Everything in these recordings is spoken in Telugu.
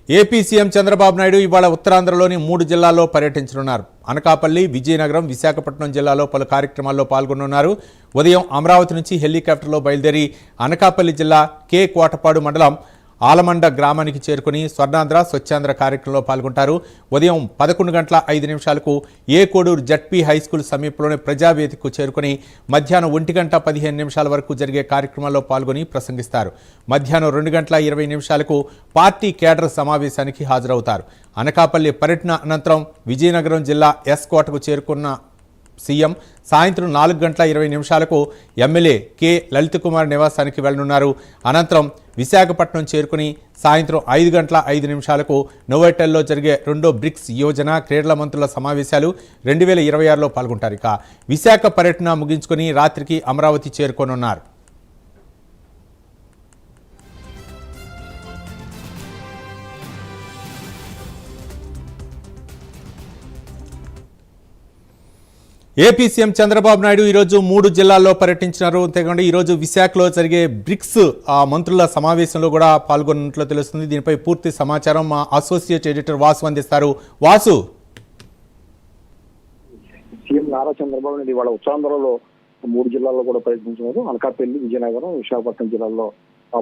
ఏపీ సీఎం చంద్రబాబు నాయుడు ఇవాళ ఉత్తరాంధ్రలోని 3 జిల్లాల్లో పర్యటించనున్నారు. అనకాపల్లి, విజయనగరం, విశాఖపట్నం జిల్లాలో పలు కార్యక్రమాల్లో పాల్గొనున్నారు. ఉదయం అమరావతి నుంచి హెలికాప్టర్లో బయలుదేరి అనకాపల్లి జిల్లా కే కోటపాడు మండలం ఆలమండ గ్రామానికి చేరుకుని స్వర్ణాంధ్ర స్వచ్ఛాంధ్ర కార్యక్రమంలో పాల్గొంటారు. ఉదయం 11:05 ఏ కోడూరు జడ్పీ హైస్కూల్ సమీపంలోని ప్రజావేదికకు చేరుకుని మధ్యాహ్నం 1:15 వరకు జరిగే కార్యక్రమాల్లో పాల్గొని ప్రసంగిస్తారు. మధ్యాహ్నం 2:20 పార్టీ కేడర్ సమావేశానికి హాజరవుతారు. అనకాపల్లి పర్యటన అనంతరం విజయనగరం జిల్లా ఎస్ కోటకు చేరుకున్న సీఎం సాయంత్రం 4:20 ఎమ్మెల్యే కె లలిత్ కుమార్ నివాసానికి వెళ్లనున్నారు. అనంతరం విశాఖపట్నం చేరుకుని సాయంత్రం 5:05 నోవోటెల్లో జరిగే రెండో బ్రిక్స్ యోజన క్రీడల మంత్రుల సమావేశాలు 2026లో పాల్గొంటారు. ఇక విశాఖ పర్యటన ముగించుకుని రాత్రికి అమరావతి చేరుకోనున్నారు. ఏపీ సీఎం చంద్రబాబు నాయుడు ఈరోజు 3 జిల్లాల్లో పర్యటించినారు. అంతేకాకుండా ఈరోజు విశాఖలో జరిగే బ్రిక్స్ మంత్రుల సమావేశంలో కూడా పాల్గొన్నట్లు తెలుస్తుంది. దీనిపై పూర్తి సమాచారం మా అసోసియేట్ ఎడిటర్ వాసు అందిస్తారు. వాసు, సీఎం నారా చంద్రబాబు నాయుడు ఇవాళ ఉత్తరాంధ్రలో 3 జిల్లాల్లో కూడా పర్యటించినారు. అనకాపల్లి, విజయనగరం, విశాఖపట్నం జిల్లాల్లో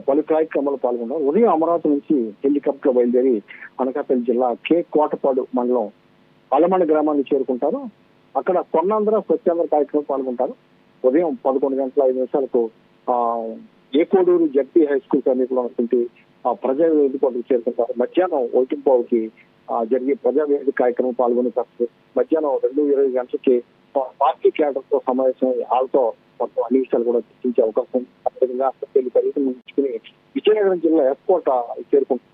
పలు కార్యక్రమాలు పాల్గొన్నారు. ఉదయం అమరావతి నుంచి హెలికాప్టర్ బయలుదేరి అనకాపల్లి జిల్లా కే కోటపాడు మండలం ఆలమండ గ్రామాన్ని చేరుకుంటారు. అక్కడ స్వర్ణాంధ్ర స్వచ్ఛాంధ్ర కార్యక్రమం పాల్గొంటారు. ఉదయం 11:05 ఏ కోడూరు జడ్పీ హై స్కూల్ సమీపంలో ఉన్నటువంటి ప్రజా వేదికకు చేరుకుంటారు. మధ్యాహ్నం 1:15 జరిగే ప్రజా వేదిక కార్యక్రమం పాల్గొని మధ్యాహ్నం 2:20 పార్టీ క్యాడర్ తో సమావేశం వాళ్ళతో మొత్తం అన్ని విషయాలు కూడా చర్చించే అవకాశం ఉంది. అదేవిధంగా పర్యటన ముగించుకుని విజయనగరం జిల్లా ఎస్కోట చేరుకుంటారు.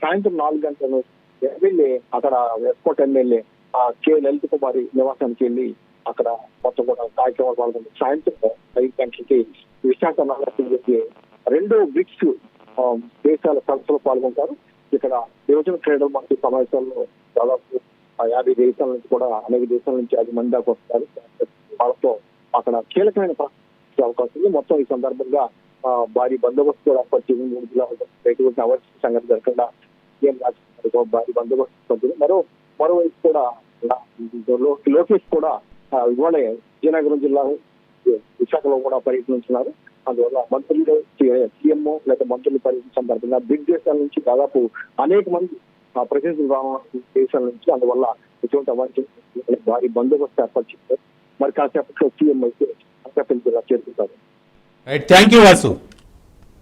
సాయంత్రం 4 గంటల ఎమ్మెల్యే అక్కడ ఎస్కోట ఎమ్మెల్యే కె లలిత్ కుమారి నివాసానికి వెళ్లి అక్కడ మొత్తం కూడా కార్యక్రమాలు పాల్గొంటారు. సాయంత్రం 5 గంటలకి విశాఖ నగరానికి రెండో బ్రిక్స్ దేశాల సదస్సులో పాల్గొంటారు. ఇక్కడ యువజన క్రీడల మంత్రి సమావేశాల్లో దాదాపు 50 దేశాల నుంచి కూడా అనేక దేశాల నుంచి 5 మంది దాకా వస్తారు. వాళ్ళతో అక్కడ కీలకమైన అవకాశం ఉంది. మొత్తం ఈ సందర్భంగా భారీ బందోబస్తు కూడా ఏర్పాటు చేసి 3 జిల్లాలకు ఎటువంటి అవార్డు సంగతి జరగకుండా భారీ బందోబస్తు. మరోవైపు కూడా లోకేష్ కూడా ఇవాళ విజయనగరం జిల్లా విశాఖలో కూడా పర్యటించున్నారు. అందువల్ల మంత్రులు సీఎం లేదా మంత్రులు పర్యటన సందర్భంగా బిగ్ దేశాల నుంచి దాదాపు అనేక మంది ప్రతినిధులు రావాల్సిన దేశాల నుంచి, అందువల్ల ఎటువంటి అవాంఛ భారీ బందోబస్తు ఏర్పాటు చేశారు. మరి కాసేపట్లో సీఎం అయితే అనకాపల్లి జిల్లా చేరుకుంటారు. Thank you Vasu.